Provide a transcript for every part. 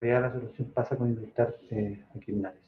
realidad la solución pasa con indultar a criminales.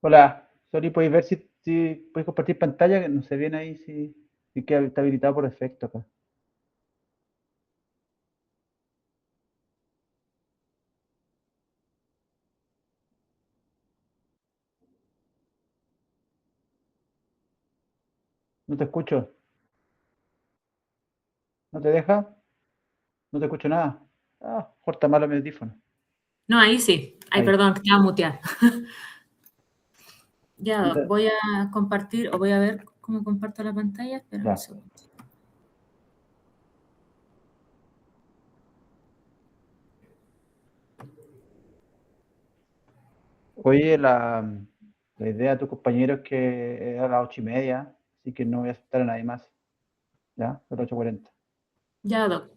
Hola, sorry, ¿puedes ver si puedes compartir pantalla? Que no se viene ahí si queda, está habilitado por defecto acá. No te escucho. ¿No te deja? No te escucho nada. Ah, corta malo mi audífono. No, ahí sí. Ay, Ahí. perdón, que estaba muteada. No Ya, te- voy a compartir, o voy a ver cómo comparto la pantalla. Espera un Ya. segundo. Oye, la idea de tu compañero es que era a las 8:30, así que no voy a aceptar a nadie más. ¿Ya? A las 8:40. Ya, Doc.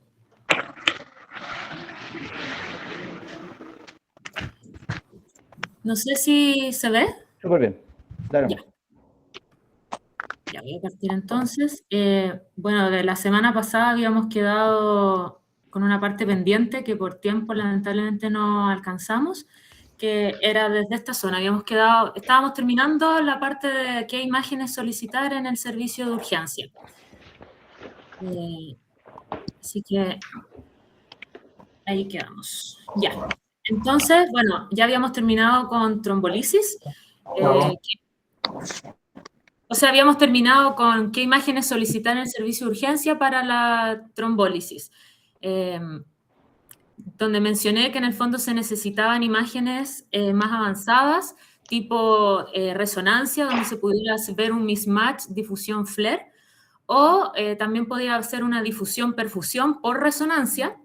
No sé si se ve. Súper bien. Dale, Ya. amor. Ya voy a partir entonces. Bueno, de la semana pasada habíamos quedado con una parte pendiente que por tiempo lamentablemente no alcanzamos, que era desde esta zona. Habíamos quedado, estábamos terminando la parte de qué imágenes solicitar en el servicio de urgencia. Así que ahí quedamos. Ya. Entonces, bueno, ya habíamos terminado con trombolisis. O sea, habíamos terminado con qué imágenes solicitar en el servicio de urgencia para la trombólisis, eh, donde mencioné que en el fondo se necesitaban imágenes más avanzadas, tipo resonancia, donde se pudiera ver un mismatch, difusión FLAIR, o también podía ser una difusión-perfusión por resonancia,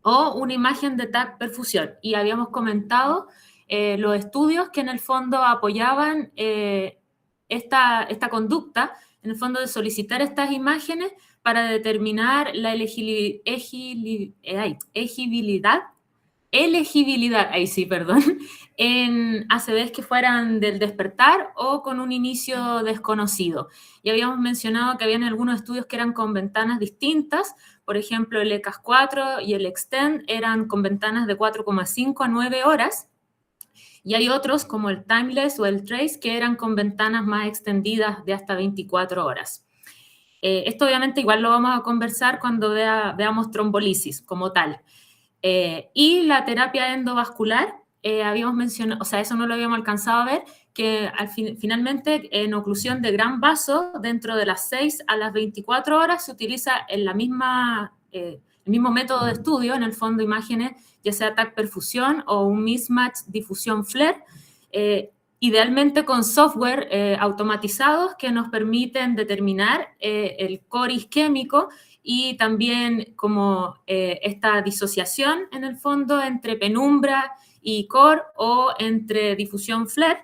o una imagen de TAC perfusión. Y habíamos comentado los estudios que en el fondo apoyaban esta conducta, en el fondo de solicitar estas imágenes para determinar la elegibilidad, ahí sí, perdón, en ACVs que fueran del despertar o con un inicio desconocido. Y habíamos mencionado que habían algunos estudios que eran con ventanas distintas, por ejemplo, el ECAS-4 y el EXTEND eran con ventanas de 4,5 a 9 horas, y hay otros como el Timeless o el Trace que eran con ventanas más extendidas de hasta 24 horas. Esto obviamente igual lo vamos a conversar cuando veamos trombolisis como tal. Y la terapia endovascular, habíamos mencionado, o sea, eso no lo habíamos alcanzado a ver, que finalmente en oclusión de gran vaso, dentro de las 6 a las 24 horas, se utiliza en la misma, el mismo método de estudio, en el fondo imágenes, ya sea TAC perfusión o un mismatch difusión FLAIR, idealmente con software automatizados que nos permiten determinar el core isquémico y también como esta disociación en el fondo entre penumbra y core o entre difusión FLAIR.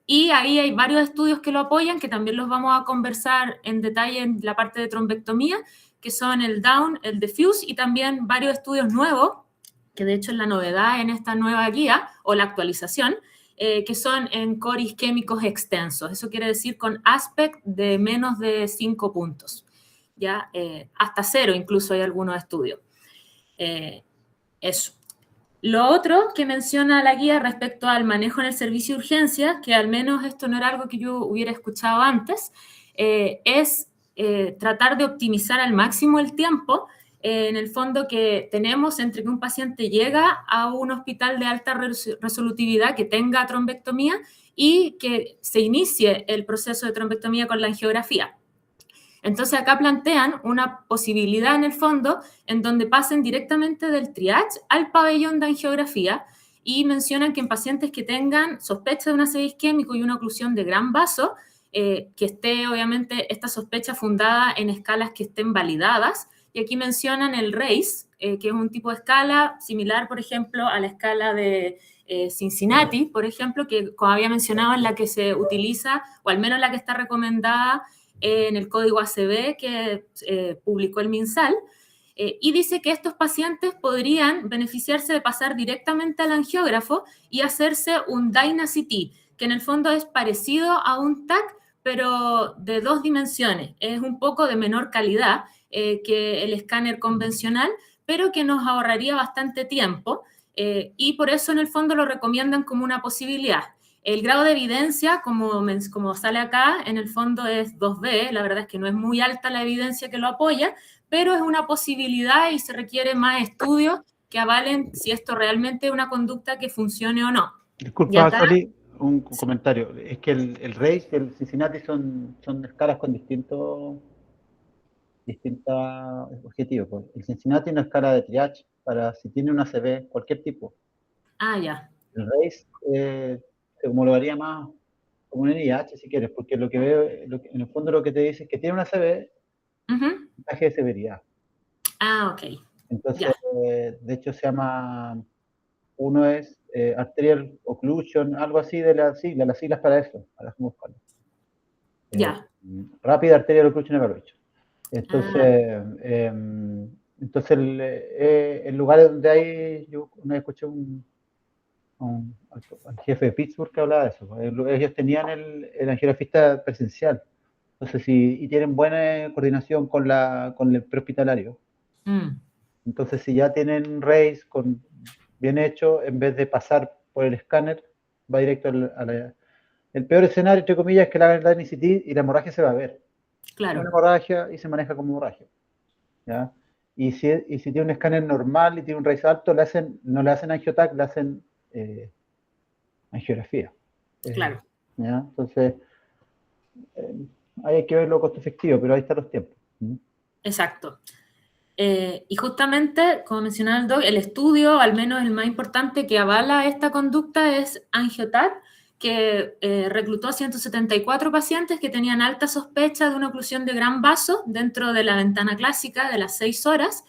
Y ahí hay varios estudios que lo apoyan, que también los vamos a conversar en detalle en la parte de trombectomía, que son el DOWN, el DEFUSE y también varios estudios nuevos, que de hecho es la novedad en esta nueva guía o la actualización, que son en core isquémicos extensos. Eso quiere decir con aspect de menos de 5 puntos. ¿Ya? Hasta 0 incluso hay algunos estudios. Eso. Lo otro que menciona la guía respecto al manejo en el servicio de urgencias, que al menos esto no era algo que yo hubiera escuchado antes, es tratar de optimizar al máximo el tiempo, en el fondo que tenemos entre que un paciente llega a un hospital de alta resolutividad que tenga trombectomía y que se inicie el proceso de trombectomía con la angiografía. Entonces acá plantean una posibilidad en el fondo en donde pasen directamente del triage al pabellón de angiografía y mencionan que en pacientes que tengan sospecha de un ACV isquémico y una oclusión de gran vaso, que esté obviamente esta sospecha fundada en escalas que estén validadas. Y aquí mencionan el RACE, que es un tipo de escala similar, por ejemplo, a la escala de Cincinnati, por ejemplo, que como había mencionado, es la que se utiliza, o al menos la que está recomendada en el código ACV que publicó el MinSal, y dice que estos pacientes podrían beneficiarse de pasar directamente al angiógrafo y hacerse un DynaCT, que en el fondo es parecido a un TAC, pero de 2 dimensiones. Es un poco de menor calidad que el escáner convencional, pero que nos ahorraría bastante tiempo, y por eso en el fondo lo recomiendan como una posibilidad. El grado de evidencia, como sale acá, en el fondo es 2B, la verdad es que no es muy alta la evidencia que lo apoya, pero es una posibilidad y se requiere más estudios que avalen si esto realmente es una conducta que funcione o no. Disculpa, acá, Soli, un sí. comentario. Es que el RACE y el Cincinnati son escalas con distintos objetivos. Pues. El Cincinnati es una escala de triage para si tiene una ACV, cualquier tipo. Ya. El RACE se homologaría más como un NIH, si quieres, porque lo que veo, en el fondo lo que te dice es que tiene una ACV, mensaje de severidad. Ok. Entonces, Ya. de hecho se llama, uno es arterial occlusion, algo así de las siglas para eso, para buscarlo. Ya. Rapid arterial occlusion evaluation. Entonces, el lugar donde hay, yo una vez escuché al jefe de Pittsburgh que hablaba de eso. Ellos tenían el angiografista presencial. Entonces, y tienen buena coordinación con el prehospitalario. Entonces, si ya tienen RACE bien hecho, en vez de pasar por el escáner, va directo el peor escenario, entre comillas, es que le hagan el DynaCT y la hemorragia se va a ver. Claro. Una hemorragia y se maneja como hemorragia. ¿Ya? Y si tiene un escáner normal y tiene un RACE alto, no le hacen angiotac, le hacen angiografía. Claro. ¿Ya? Entonces, ahí hay que verlo costo efectivo, pero ahí están los tiempos. Exacto. Y justamente, como mencionaba el doc, el estudio, al menos el más importante que avala esta conducta es Angiotac, que reclutó a 174 pacientes que tenían alta sospecha de una oclusión de gran vaso dentro de la ventana clásica de las 6 horas,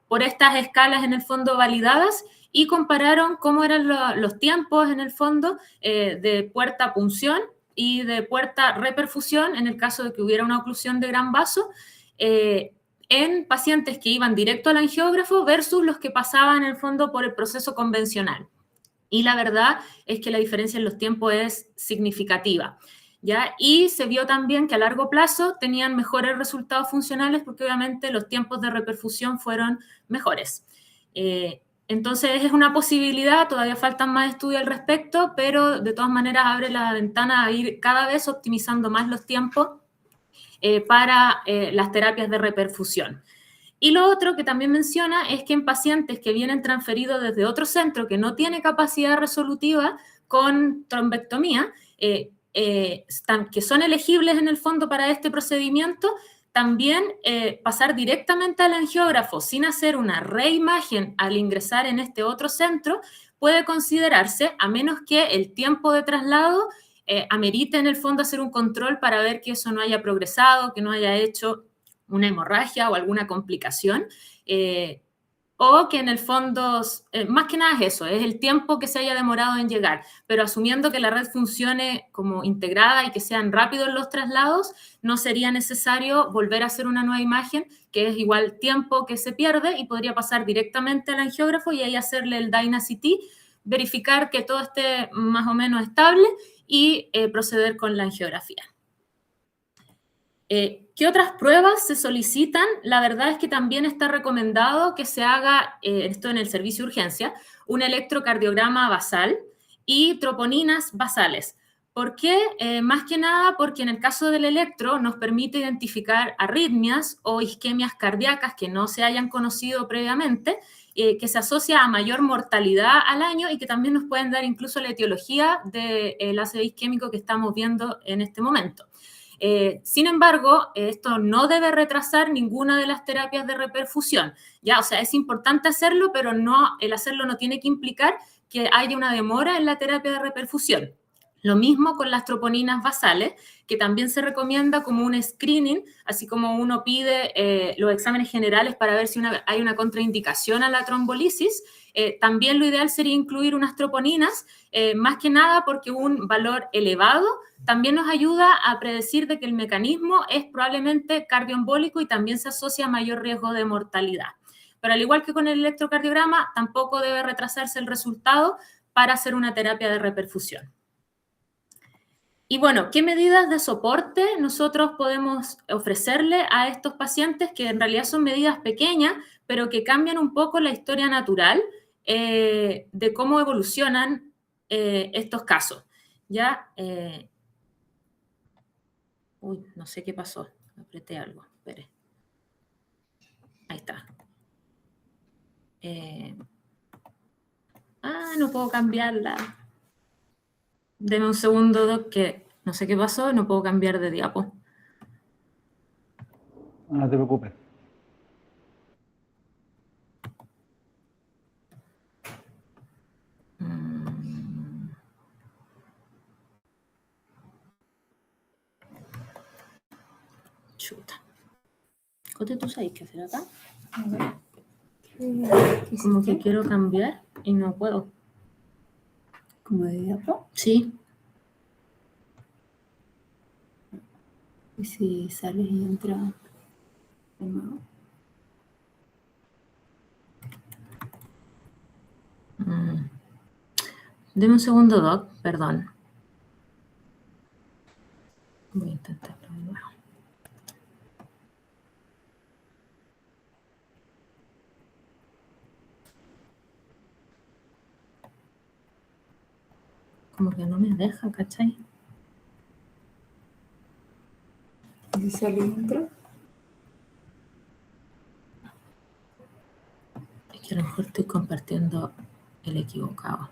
por estas escalas en el fondo validadas, y compararon cómo eran los tiempos en el fondo de puerta punción y de puerta reperfusión en el caso de que hubiera una oclusión de gran vaso, en pacientes que iban directo al angiógrafo versus los que pasaban en el fondo por el proceso convencional. Y la verdad es que la diferencia en los tiempos es significativa, ¿ya? Y se vio también que a largo plazo tenían mejores resultados funcionales porque obviamente los tiempos de reperfusión fueron mejores. Entonces es una posibilidad, todavía faltan más estudios al respecto, pero de todas maneras abre la ventana a ir cada vez optimizando más los tiempos para las terapias de reperfusión. Y lo otro que también menciona es que en pacientes que vienen transferidos desde otro centro que no tiene capacidad resolutiva con trombectomía, que son elegibles en el fondo para este procedimiento, también pasar directamente al angiógrafo sin hacer una reimagen al ingresar en este otro centro puede considerarse, a menos que el tiempo de traslado amerite en el fondo hacer un control para ver que eso no haya progresado, que no haya hecho una hemorragia o alguna complicación, o que en el fondo, más que nada es eso, es el tiempo que se haya demorado en llegar, pero asumiendo que la red funcione como integrada y que sean rápidos los traslados, no sería necesario volver a hacer una nueva imagen, que es igual tiempo que se pierde, y podría pasar directamente al angiógrafo y ahí hacerle el DynaCT, verificar que todo esté más o menos estable y proceder con la angiografía. ¿Qué ¿Qué otras pruebas se solicitan? La verdad es que también está recomendado que se haga, esto en el servicio de urgencia, un electrocardiograma basal y troponinas basales. ¿Por qué? Más que nada porque en el caso del electro nos permite identificar arritmias o isquemias cardíacas que no se hayan conocido previamente, que se asocia a mayor mortalidad al año y que también nos pueden dar incluso la etiología del ACV isquémico que estamos viendo en este momento. Sin embargo, esto no debe retrasar ninguna de las terapias de reperfusión. ¿Ya? O sea, es importante hacerlo, pero no, el hacerlo no tiene que implicar que haya una demora en la terapia de reperfusión. Lo mismo con las troponinas basales, que también se recomienda como un screening, así como uno pide los exámenes generales para ver si hay una contraindicación a la trombolisis. También lo ideal sería incluir unas troponinas, más que nada porque un valor elevado también nos ayuda a predecir de que el mecanismo es probablemente cardioembólico y también se asocia a mayor riesgo de mortalidad. Pero al igual que con el electrocardiograma, tampoco debe retrasarse el resultado para hacer una terapia de reperfusión. Y bueno, ¿qué medidas de soporte nosotros podemos ofrecerle a estos pacientes que en realidad son medidas pequeñas, pero que cambian un poco la historia natural de cómo evolucionan estos casos? ¿Ya? Uy, no sé qué pasó. Apreté algo. Espere. Ahí está. No puedo cambiarla. Deme un segundo, Doc, que no sé qué pasó. No puedo cambiar de diapo. No te preocupes. Chuta. ¿Cote tú sabes qué hacer acá? A ver. Como que quiero cambiar y no puedo. ¿Como de diapo? Sí. ¿Y si sales y entra de nuevo? Deme un segundo, Doc, perdón. Voy a intentarlo de nuevo. Como que no me deja, ¿cachai? ¿Y si sale y entra? Es que a lo mejor estoy compartiendo el equivocado.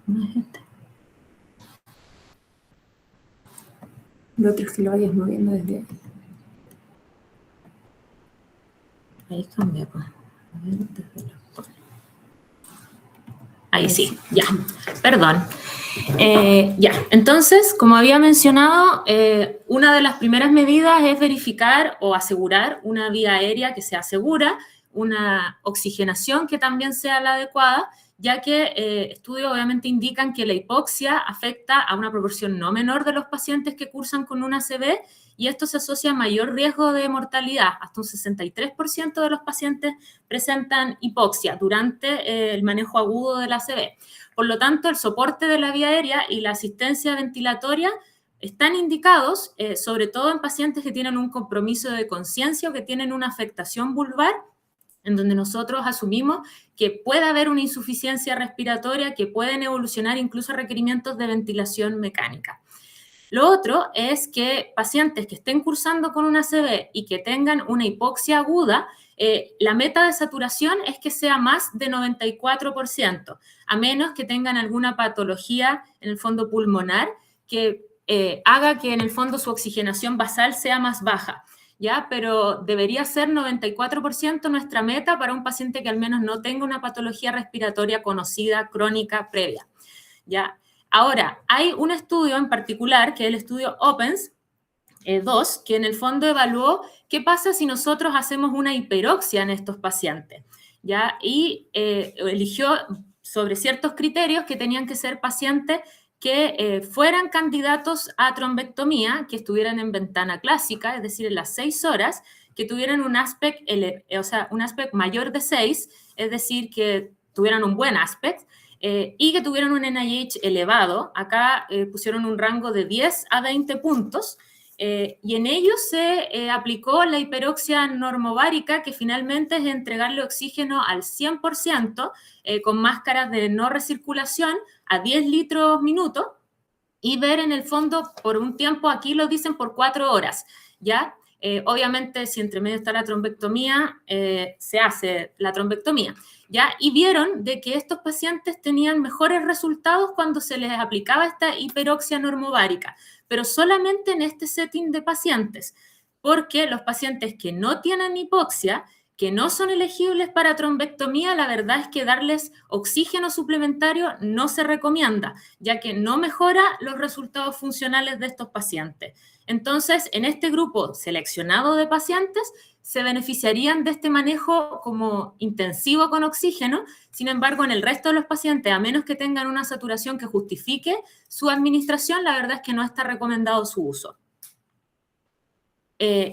No es este. Lo otro es que lo vayas moviendo desde ahí. Ahí cambia, pues. A ver, desde la... Ahí sí, ya. Perdón. Ya, entonces, como había mencionado, una de las primeras medidas es verificar o asegurar una vía aérea que sea segura, una oxigenación que también sea la adecuada, ya que estudios obviamente indican que la hipoxia afecta a una proporción no menor de los pacientes que cursan con una ACV y esto se asocia a mayor riesgo de mortalidad. Hasta un 63% de los pacientes presentan hipoxia durante el manejo agudo de la ACV. Por lo tanto, el soporte de la vía aérea y la asistencia ventilatoria están indicados, sobre todo en pacientes que tienen un compromiso de conciencia o que tienen una afectación vulvar, en donde nosotros asumimos que puede haber una insuficiencia respiratoria, que pueden evolucionar incluso requerimientos de ventilación mecánica. Lo otro es que pacientes que estén cursando con una ACV y que tengan una hipoxia aguda, la meta de saturación es que sea más de 94%, a menos que tengan alguna patología en el fondo pulmonar que haga que en el fondo su oxigenación basal sea más baja. ¿Ya? Pero debería ser 94% nuestra meta para un paciente que al menos no tenga una patología respiratoria conocida, crónica, previa. ¿Ya? Ahora, hay un estudio en particular, que es el estudio OPENS 2, que en el fondo evaluó qué pasa si nosotros hacemos una hiperoxia en estos pacientes, ¿ya? Y eligió sobre ciertos criterios que tenían que ser pacientes que fueran candidatos a trombectomía, que estuvieran en ventana clásica, es decir, en las 6 horas, que tuvieran un aspect, un aspect mayor de 6, es decir, que tuvieran un buen aspect, y que tuvieran un NIH elevado. Acá pusieron un rango de 10 a 20 puntos, y en ellos se aplicó la hiperoxia normovárica, que finalmente es entregarle oxígeno al 100% con máscaras de no recirculación a 10 litros minuto, y ver en el fondo por un tiempo, aquí lo dicen por 4 horas, ¿ya? Obviamente, si entre medio está la trombectomía, se hace la trombectomía, ¿ya? Y vieron de que estos pacientes tenían mejores resultados cuando se les aplicaba esta hiperoxia normovárica, pero solamente en este setting de pacientes, porque los pacientes que no tienen hipoxia, que no son elegibles para trombectomía, la verdad es que darles oxígeno suplementario no se recomienda, ya que no mejora los resultados funcionales de estos pacientes. Entonces, en este grupo seleccionado de pacientes, se beneficiarían de este manejo como intensivo con oxígeno. Sin embargo, en el resto de los pacientes, a menos que tengan una saturación que justifique su administración, la verdad es que no está recomendado su uso.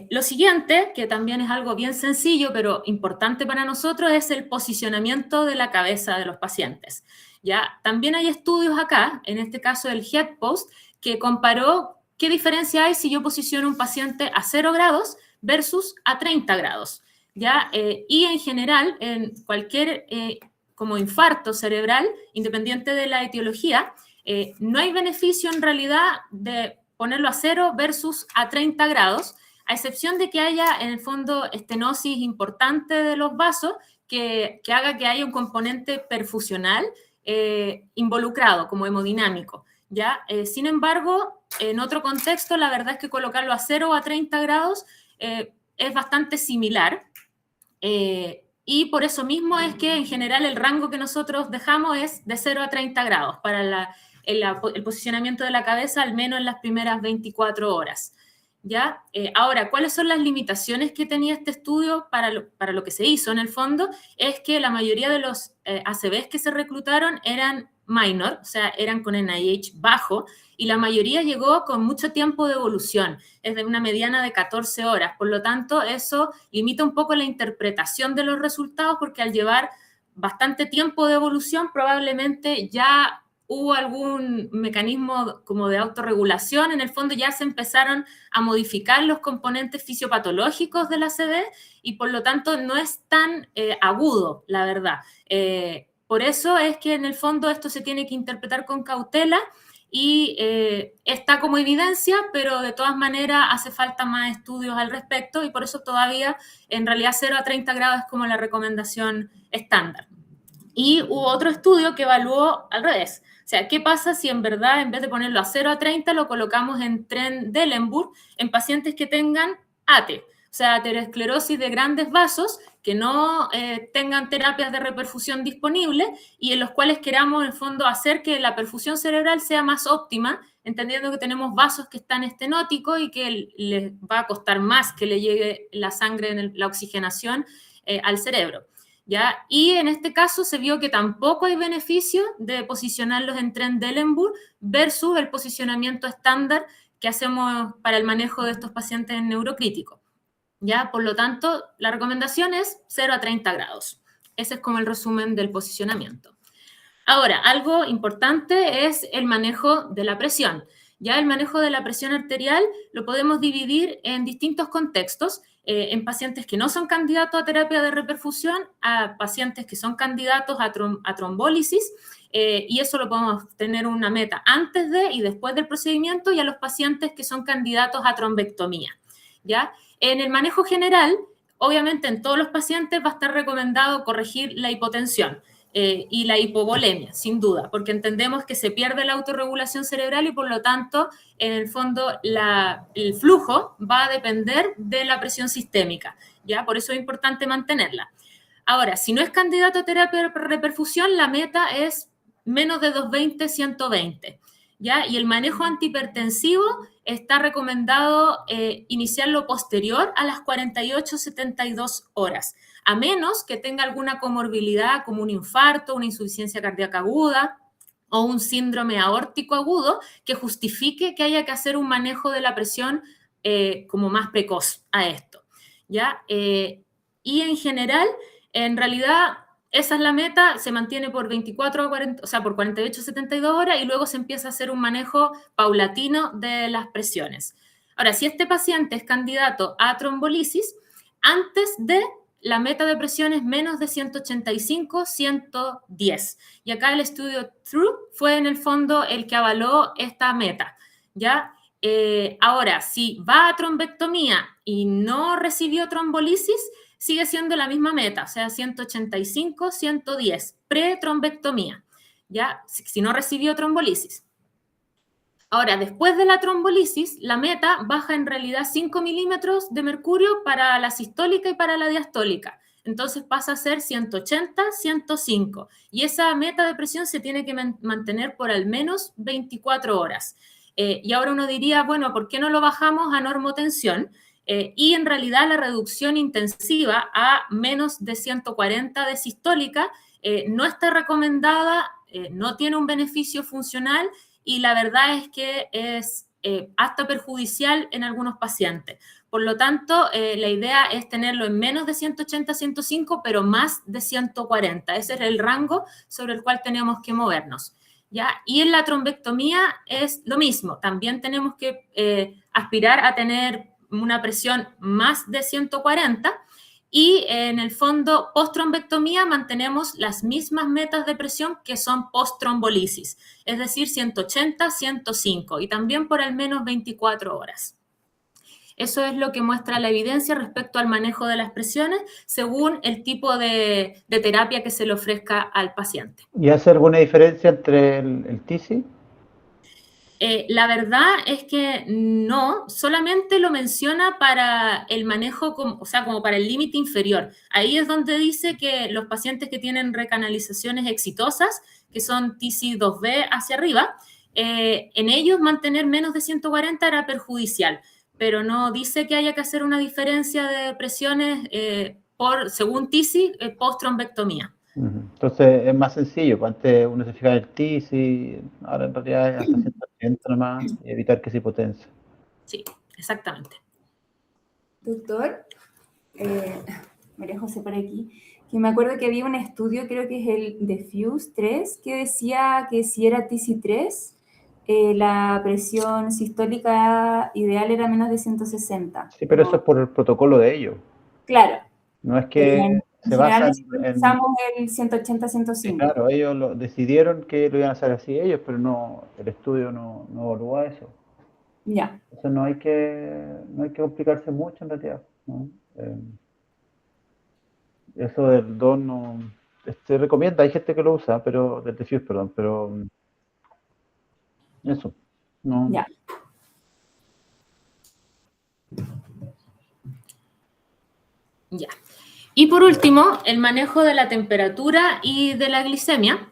Lo siguiente, que también es algo bien sencillo, pero importante para nosotros, es el posicionamiento de la cabeza de los pacientes. ¿Ya? También hay estudios acá, en este caso el HeadPost, que comparó qué diferencia hay si yo posiciono un paciente a 0 grados versus a 30 grados. ¿Ya? Y en general, en cualquier como infarto cerebral, independiente de la etiología, no hay beneficio en realidad de ponerlo a 0 versus a 30 grados, a excepción de que haya, en el fondo, estenosis importante de los vasos que haga que haya un componente perfusional involucrado, como hemodinámico, ¿ya? Sin embargo, en otro contexto, la verdad es que colocarlo a 0 o a 30 grados es bastante similar, y por eso mismo es que, en general, el rango que nosotros dejamos es de 0 a 30 grados para el posicionamiento de la cabeza, al menos en las primeras 24 horas. ¿Ya? Ahora, ¿cuáles son las limitaciones que tenía este estudio para lo que se hizo? En el fondo, es que la mayoría de los ACVs que se reclutaron eran minor, o sea, eran con NIH bajo, y la mayoría llegó con mucho tiempo de evolución, es de una mediana de 14 horas. Por lo tanto, eso limita un poco la interpretación de los resultados, porque al llevar bastante tiempo de evolución, probablemente ya hubo algún mecanismo como de autorregulación. En el fondo ya se empezaron a modificar los componentes fisiopatológicos del ACV y por lo tanto no es tan agudo, la verdad. Por eso es que en el fondo esto se tiene que interpretar con cautela y está como evidencia, pero de todas maneras hace falta más estudios al respecto y por eso todavía en realidad 0 a 30 grados es como la recomendación estándar. Y hubo otro estudio que evaluó al revés. O sea, ¿qué pasa si en verdad, en vez de ponerlo a 0 a 30, lo colocamos en Trendelenburg en pacientes que tengan ATE? O sea, aterosclerosis de grandes vasos, que no tengan terapias de reperfusión disponibles y en los cuales queramos, en el fondo, hacer que la perfusión cerebral sea más óptima, entendiendo que tenemos vasos que están estenóticos y que les va a costar más que le llegue la sangre, la oxigenación al cerebro. ¿Ya? Y en este caso se vio que tampoco hay beneficio de posicionarlos en Trendelenburg versus el posicionamiento estándar que hacemos para el manejo de estos pacientes en neurocrítico. ¿Ya? Por lo tanto, la recomendación es 0 a 30 grados. Ese es como el resumen del posicionamiento. Ahora, algo importante es el manejo de la presión. Ya el manejo de la presión arterial lo podemos dividir en distintos contextos, en pacientes que no son candidatos a terapia de reperfusión, a pacientes que son candidatos a trombólisis, y eso lo podemos tener una meta antes de y después del procedimiento, y a los pacientes que son candidatos a trombectomía. ¿Ya? En el manejo general, obviamente en todos los pacientes va a estar recomendado corregir la hipotensión. Y la hipovolemia, sin duda, porque entendemos que se pierde la autorregulación cerebral y por lo tanto, en el fondo, el flujo va a depender de la presión sistémica, ¿ya? Por eso es importante mantenerla. Ahora, si no es candidato a terapia de reperfusión, la meta es menos de 220/120, ¿ya? Y el manejo antihipertensivo está recomendado iniciarlo posterior a las 48-72 horas, a menos que tenga alguna comorbilidad como un infarto, una insuficiencia cardíaca aguda o un síndrome aórtico agudo que justifique que haya que hacer un manejo de la presión como más precoz a esto, ¿ya? Y en general, en realidad, esa es la meta, se mantiene por 24 a 40, o sea, por 48 a 72 horas y luego se empieza a hacer un manejo paulatino de las presiones. Ahora, si este paciente es candidato a trombolisis, antes de la meta de presión es menos de 185, 110. Y acá el estudio TRUE fue en el fondo el que avaló esta meta, ¿ya? Ahora, si va a trombectomía y no recibió trombolisis, sigue siendo la misma meta, o sea, 185, 110, pre-trombectomía, ¿ya? Si no recibió trombolisis. Ahora, después de la trombolisis, la meta baja en realidad 5 milímetros de mercurio para la sistólica y para la diastólica. Entonces pasa a ser 180, 105. Y esa meta de presión se tiene que mantener por al menos 24 horas. Y ahora uno diría, bueno, ¿por qué no lo bajamos a normotensión? Y en realidad la reducción intensiva a menos de 140 de sistólica no está recomendada, no tiene un beneficio funcional, y la verdad es que es hasta perjudicial en algunos pacientes. Por lo tanto, la idea es tenerlo en menos de 180, 105, pero más de 140. Ese es el rango sobre el cual tenemos que movernos, ¿ya? Y en la trombectomía es lo mismo. También tenemos que aspirar a tener una presión más de 140, y en el fondo, post-trombectomía mantenemos las mismas metas de presión que son post-trombolisis, es decir, 180, 105, y también por al menos 24 horas. Eso es lo que muestra la evidencia respecto al manejo de las presiones según el tipo de terapia que se le ofrezca al paciente. ¿Y hace alguna diferencia entre el TISI? La verdad es que no, solamente lo menciona para el manejo, o sea, como para el límite inferior. Ahí es donde dice que los pacientes que tienen recanalizaciones exitosas, que son TISI-2B hacia arriba, en ellos mantener menos de 140 era perjudicial, pero no dice que haya que hacer una diferencia de presiones según TISI post-trombectomía. Entonces es más sencillo, pues antes uno se fijaba en el TISI, ahora en realidad es hasta 180 nomás, y evitar que se hipotense. Sí, exactamente. Doctor, María José por aquí, que me acuerdo que había un estudio, creo que es el DEFUSE 3, que decía que si era TISI-3, la presión sistólica ideal era menos de 160. Sí, pero eso es por el protocolo de ellos. Claro. No es que se basa en... Usamos el 180-105. Sí, claro, ellos decidieron que lo iban a hacer así ellos, pero no, el estudio no evaluó eso. Ya. Entonces no hay que complicarse mucho en realidad, ¿no? Eso del DON no se recomienda, hay gente que lo usa, pero del DEFUSE, perdón, pero eso, no. Ya. Ya. Y por último, el manejo de la temperatura y de la glicemia.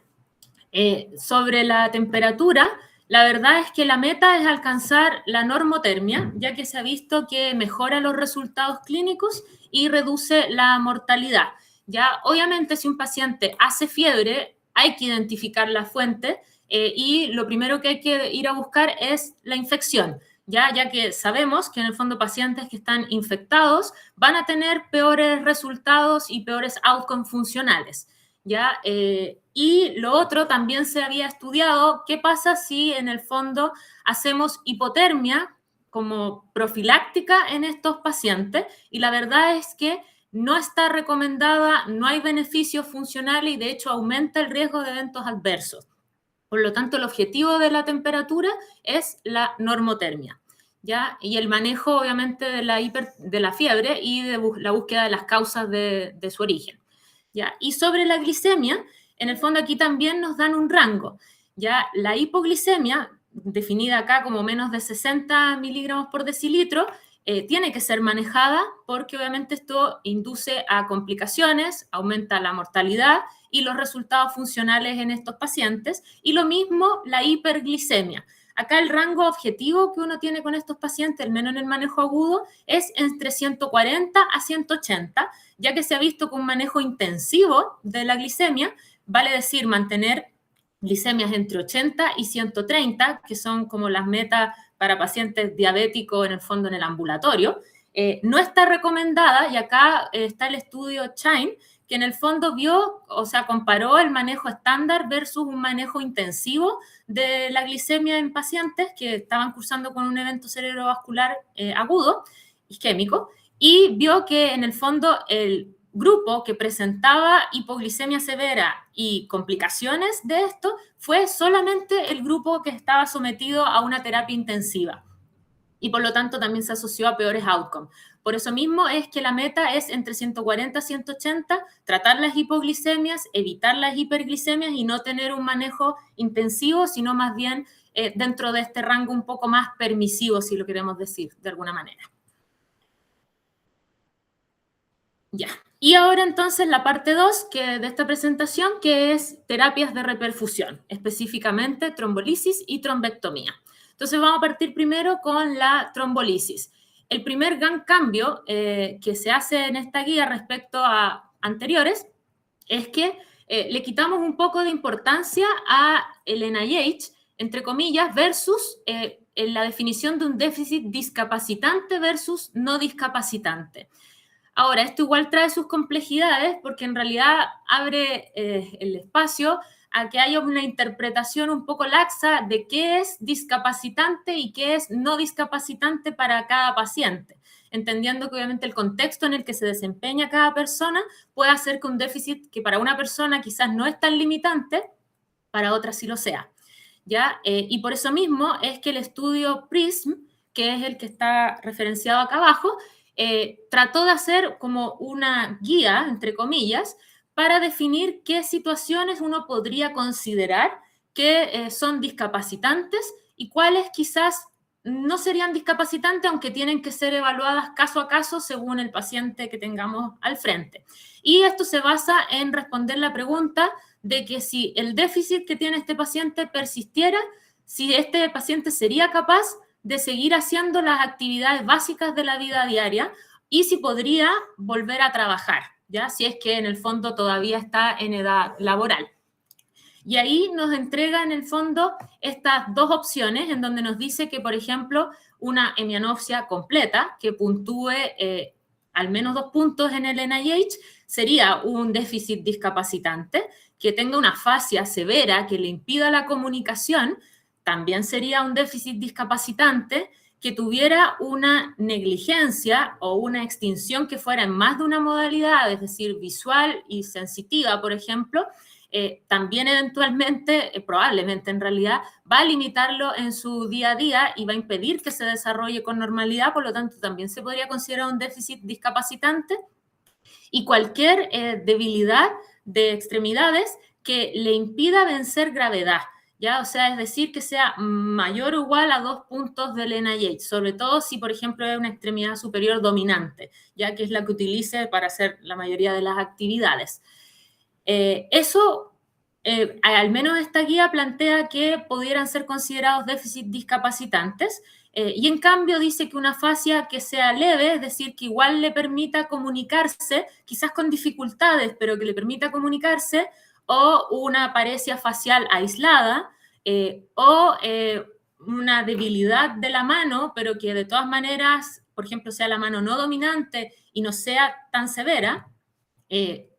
Sobre la temperatura, la verdad es que la meta es alcanzar la normotermia, ya que se ha visto que mejora los resultados clínicos y reduce la mortalidad. Ya, obviamente, si un paciente hace fiebre, hay que identificar la fuente y lo primero que hay que ir a buscar es la infección. Ya que sabemos que en el fondo pacientes que están infectados van a tener peores resultados y peores outcomes funcionales, ¿ya? Y lo otro, también se había estudiado qué pasa si en el fondo hacemos hipotermia como profiláctica en estos pacientes, y la verdad es que no está recomendada, no hay beneficios funcionales y de hecho aumenta el riesgo de eventos adversos. Por lo tanto, el objetivo de la temperatura es la normotermia, ¿ya? Y el manejo, obviamente, de la fiebre y de la búsqueda de las causas de su origen, ¿ya? Y sobre la glicemia, en el fondo aquí también nos dan un rango, ¿ya? La hipoglicemia, definida acá como menos de 60 miligramos por decilitro, tiene que ser manejada porque obviamente esto induce a complicaciones, aumenta la mortalidad y los resultados funcionales en estos pacientes. Y lo mismo la hiperglicemia. Acá el rango objetivo que uno tiene con estos pacientes, al menos en el manejo agudo, es entre 140 a 180, ya que se ha visto que un manejo intensivo de la glicemia, vale decir mantener glicemias entre 80 y 130, que son como las metas para pacientes diabéticos en el fondo en el ambulatorio, no está recomendada, y acá está el estudio Chine, que en el fondo vio, o sea, comparó el manejo estándar versus un manejo intensivo de la glicemia en pacientes que estaban cursando con un evento cerebrovascular agudo, isquémico, y vio que en el fondo el grupo que presentaba hipoglicemia severa y complicaciones de esto fue solamente el grupo que estaba sometido a una terapia intensiva. Y por lo tanto también se asoció a peores outcomes. Por eso mismo es que la meta es entre 140 y 180, tratar las hipoglicemias, evitar las hiperglicemias y no tener un manejo intensivo, sino más bien dentro de este rango un poco más permisivo, si lo queremos decir de alguna manera. Ya. Y ahora entonces la parte 2 de esta presentación, que es terapias de reperfusión, específicamente trombolisis y trombectomía. Entonces vamos a partir primero con la trombolisis. El primer gran cambio que se hace en esta guía respecto a anteriores es que le quitamos un poco de importancia a el NIH, entre comillas, versus en la definición de un déficit discapacitante versus no discapacitante. Ahora, esto igual trae sus complejidades porque en realidad abre el espacio a que haya una interpretación un poco laxa de qué es discapacitante y qué es no discapacitante para cada paciente, entendiendo que obviamente el contexto en el que se desempeña cada persona puede hacer que un déficit que para una persona quizás no es tan limitante, para otra sí lo sea, ¿ya? Y por eso mismo es que el estudio PRISM, que es el que está referenciado acá abajo, trató de hacer como una guía, entre comillas, para definir qué situaciones uno podría considerar que son discapacitantes y cuáles quizás no serían discapacitantes, aunque tienen que ser evaluadas caso a caso según el paciente que tengamos al frente. Y esto se basa en responder la pregunta de que si el déficit que tiene este paciente persistiera, si este paciente sería capaz de seguir haciendo las actividades básicas de la vida diaria y si podría volver a trabajar, ¿ya? Si es que en el fondo todavía está en edad laboral. Y ahí nos entrega en el fondo estas dos opciones en donde nos dice que, por ejemplo, una hemianopsia completa que puntúe al menos 2 puntos en el NIH sería un déficit discapacitante, que tenga una afasia severa que le impida la comunicación, también sería un déficit discapacitante, que tuviera una negligencia o una extinción que fuera en más de una modalidad, es decir, visual y sensitiva, por ejemplo, también eventualmente, probablemente en realidad, va a limitarlo en su día a día y va a impedir que se desarrolle con normalidad, por lo tanto también se podría considerar un déficit discapacitante, y cualquier debilidad de extremidades que le impida vencer gravedad, ¿ya? O sea, es decir, que sea mayor o igual a 2 puntos del NIH, sobre todo si, por ejemplo, es una extremidad superior dominante, ya que es la que utilice para hacer la mayoría de las actividades. Al menos esta guía plantea que pudieran ser considerados déficits discapacitantes, y en cambio dice que una afasia que sea leve, es decir, que igual le permita comunicarse, quizás con dificultades, pero que le permita comunicarse, o una paresia facial aislada, o una debilidad de la mano, pero que de todas maneras, por ejemplo, sea la mano no dominante y no sea tan severa,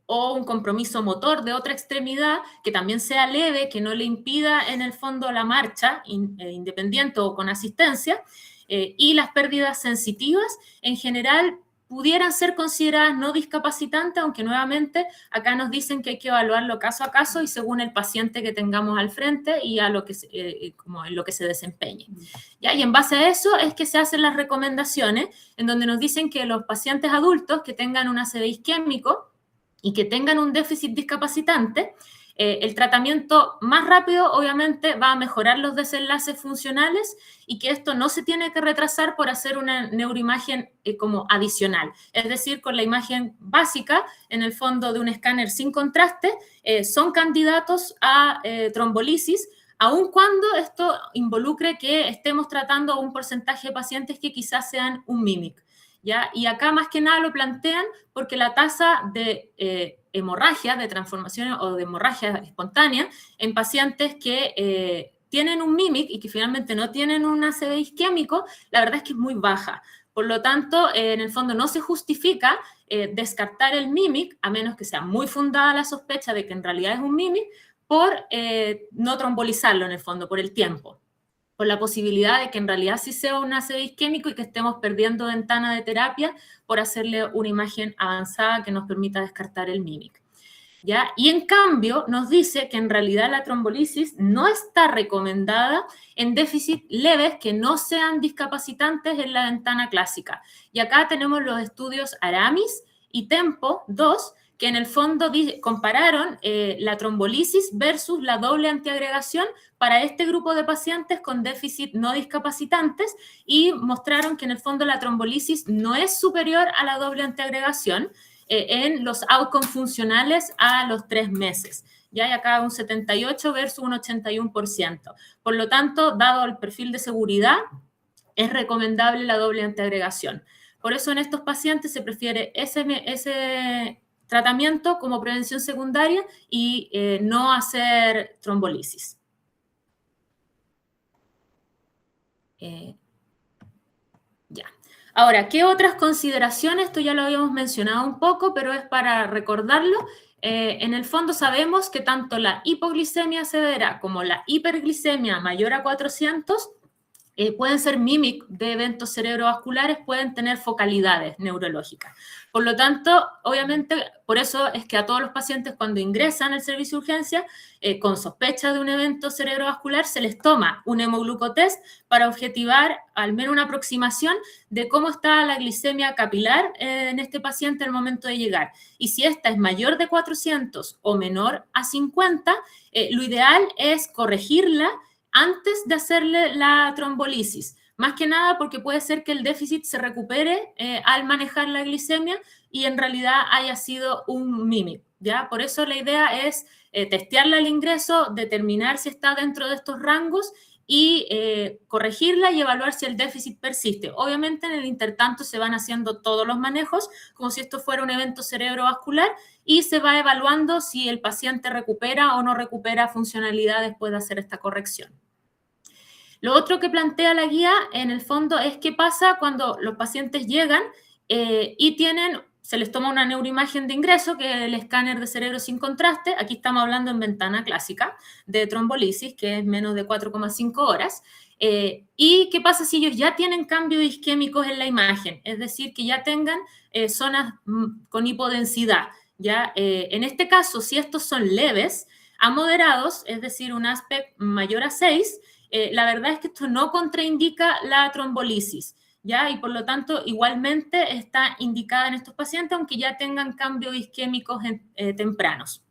o un compromiso motor de otra extremidad que también sea leve, que no le impida en el fondo la marcha independiente o con asistencia, y las pérdidas sensitivas en general pudieran ser consideradas no discapacitantes, aunque nuevamente acá nos dicen que hay que evaluarlo caso a caso y según el paciente que tengamos al frente y a lo que como en lo que se desempeñe. ¿Ya? Y en base a eso es que se hacen las recomendaciones en donde nos dicen que los pacientes adultos que tengan un ACV isquémico y que tengan un déficit discapacitante, el tratamiento más rápido obviamente va a mejorar los desenlaces funcionales y que esto no se tiene que retrasar por hacer una neuroimagen como adicional. Es decir, con la imagen básica, en el fondo de un escáner sin contraste, son candidatos a trombolisis, aun cuando esto involucre que estemos tratando un porcentaje de pacientes que quizás sean un MIMIC. ¿Ya? Y acá más que nada lo plantean porque la tasa de hemorragia, de transformaciones o de hemorragia espontánea en pacientes que tienen un MIMIC y que finalmente no tienen un ACV isquémico, la verdad es que es muy baja. Por lo tanto, en el fondo no se justifica descartar el MIMIC, a menos que sea muy fundada la sospecha de que en realidad es un MIMIC, por no trombolizarlo en el fondo, por el tiempo, por la posibilidad de que en realidad sí sea un ácido isquémico y que estemos perdiendo ventana de terapia por hacerle una imagen avanzada que nos permita descartar el MIMIC. ¿Ya? Y en cambio nos dice que en realidad la trombolisis no está recomendada en déficit leves que no sean discapacitantes en la ventana clásica. Y acá tenemos los estudios Aramis y Tempo 2, que en el fondo compararon la trombolisis versus la doble antiagregación para este grupo de pacientes con déficit no discapacitantes y mostraron que en el fondo la trombolisis no es superior a la doble antiagregación en los outcomes funcionales a los 3 meses. Ya hay acá un 78 versus un 81%. Por lo tanto, dado el perfil de seguridad, es recomendable la doble antiagregación. Por eso en estos pacientes se prefiere ese tratamiento como prevención secundaria y no hacer trombolisis. Ya. Ahora, ¿qué otras consideraciones? Esto ya lo habíamos mencionado un poco, pero es para recordarlo. En el fondo sabemos que tanto la hipoglicemia severa como la hiperglicemia mayor a 400 pueden ser MIMIC de eventos cerebrovasculares, pueden tener focalidades neurológicas. Por lo tanto, obviamente, por eso es que a todos los pacientes cuando ingresan al servicio de urgencia con sospecha de un evento cerebrovascular se les toma un hemoglucotest para objetivar al menos una aproximación de cómo está la glicemia capilar en este paciente al momento de llegar. Y si esta es mayor de 400 o menor a 50, lo ideal es corregirla antes de hacerle la trombolisis. Más que nada porque puede ser que el déficit se recupere al manejar la glicemia y en realidad haya sido un MIMIC, ¿ya? Por eso la idea es testearla al ingreso, determinar si está dentro de estos rangos y corregirla y evaluar si el déficit persiste. Obviamente en el intertanto se van haciendo todos los manejos como si esto fuera un evento cerebrovascular y se va evaluando si el paciente recupera o no recupera funcionalidad después de hacer esta corrección. Lo otro que plantea la guía, en el fondo, es qué pasa cuando los pacientes llegan y se les toma una neuroimagen de ingreso, que es el escáner de cerebro sin contraste. Aquí estamos hablando en ventana clásica de trombolisis, que es menos de 4,5 horas. ¿Y qué pasa si ellos ya tienen cambios isquémicos en la imagen? Es decir, que ya tengan zonas con hipodensidad. ¿Ya? En este caso, si estos son leves a moderados, es decir, un aspect mayor a 6, la verdad es que esto no contraindica la trombolisis, ¿ya? Y por lo tanto, igualmente está indicada en estos pacientes, aunque ya tengan cambios isquémicos tempranos.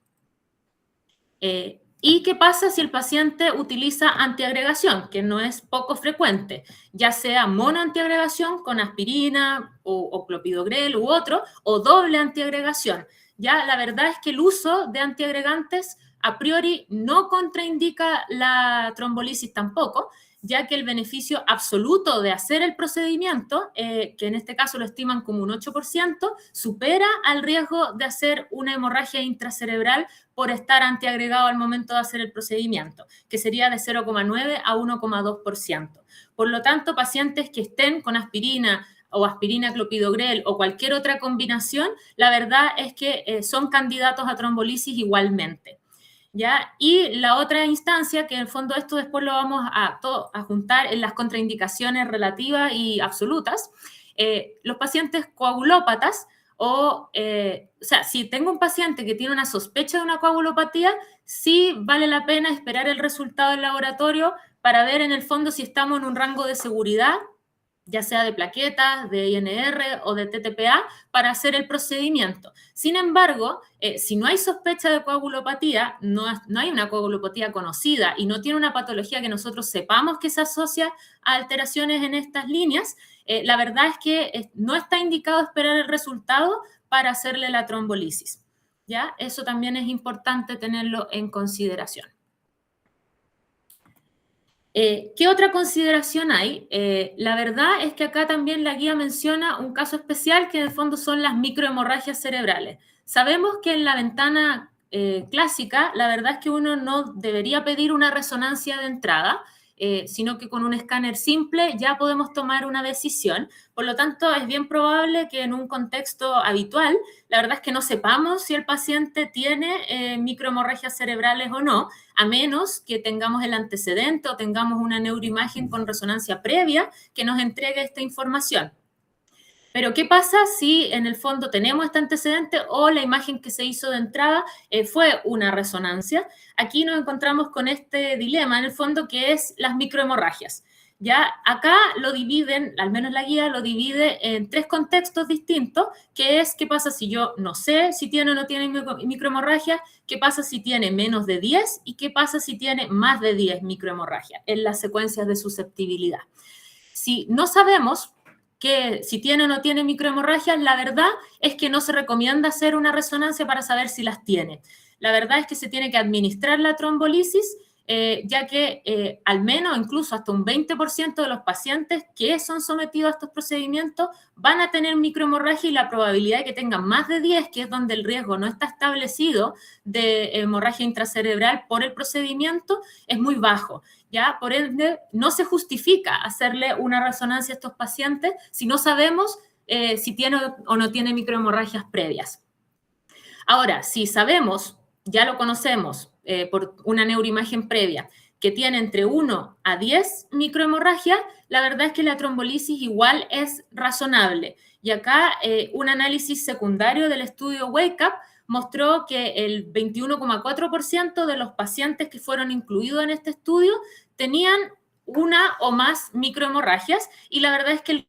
¿Y qué pasa si el paciente utiliza antiagregación, que no es poco frecuente, ya sea monoantiagregación con aspirina o clopidogrel u otro, o doble antiagregación? Ya la verdad es que el uso de antiagregantes a priori no contraindica la trombolisis tampoco, ya que el beneficio absoluto de hacer el procedimiento, que en este caso lo estiman como un 8%, supera al riesgo de hacer una hemorragia intracerebral por estar antiagregado al momento de hacer el procedimiento, que sería de 0,9 a 1,2%. Por lo tanto, pacientes que estén con aspirina o aspirina clopidogrel o cualquier otra combinación, la verdad es que son candidatos a trombolisis igualmente. ¿Ya? Y la otra instancia, que en el fondo esto después lo vamos a juntar en las contraindicaciones relativas y absolutas, los pacientes coagulópatas o sea, si tengo un paciente que tiene una sospecha de una coagulopatía, sí vale la pena esperar el resultado del laboratorio para ver en el fondo si estamos en un rango de seguridad, ya sea de plaquetas, de INR o de TTPA, para hacer el procedimiento. Sin embargo, si no hay sospecha de coagulopatía, no hay una coagulopatía conocida y no tiene una patología que nosotros sepamos que se asocia a alteraciones en estas líneas, la verdad es que no está indicado esperar el resultado para hacerle la trombolisis. ¿Ya? Eso también es importante tenerlo en consideración. ¿Qué otra consideración hay? La verdad es que acá también la guía menciona un caso especial que en el fondo son las microhemorragias cerebrales. Sabemos que en la ventana clásica, la verdad es que uno no debería pedir una resonancia de entrada, sino que con un escáner simple ya podemos tomar una decisión. Por lo tanto, es bien probable que en un contexto habitual, la verdad es que no sepamos si el paciente tiene microhemorragias cerebrales o no, a menos que tengamos el antecedente o tengamos una neuroimagen con resonancia previa que nos entregue esta información. Pero, ¿qué pasa si en el fondo tenemos este antecedente o la imagen que se hizo de entrada fue una resonancia? Aquí nos encontramos con este dilema, en el fondo, que es las microhemorragias. Ya acá lo dividen, al menos la guía lo divide en 3 contextos distintos, que es qué pasa si yo no sé si tiene o no tiene microhemorragia, qué pasa si tiene menos de 10 y qué pasa si tiene más de 10 microhemorragias en las secuencias de susceptibilidad. Si no sabemos que si tiene o no tiene microhemorragias, la verdad es que no se recomienda hacer una resonancia para saber si las tiene. La verdad es que se tiene que administrar la trombolisis, ya que al menos incluso hasta un 20% de los pacientes que son sometidos a estos procedimientos van a tener microhemorragia y la probabilidad de que tengan más de 10, que es donde el riesgo no está establecido de hemorragia intracerebral por el procedimiento, es muy bajo. ¿Ya? Por ende, no se justifica hacerle una resonancia a estos pacientes si no sabemos si tiene o no tiene microhemorragias previas. Ahora, si sabemos, ya lo conocemos por una neuroimagen previa, que tiene entre 1 a 10 microhemorragias, la verdad es que la trombolisis igual es razonable. Y acá un análisis secundario del estudio Wake Up mostró que el 21,4% de los pacientes que fueron incluidos en este estudio tenían una o más microhemorragias, y la verdad es que el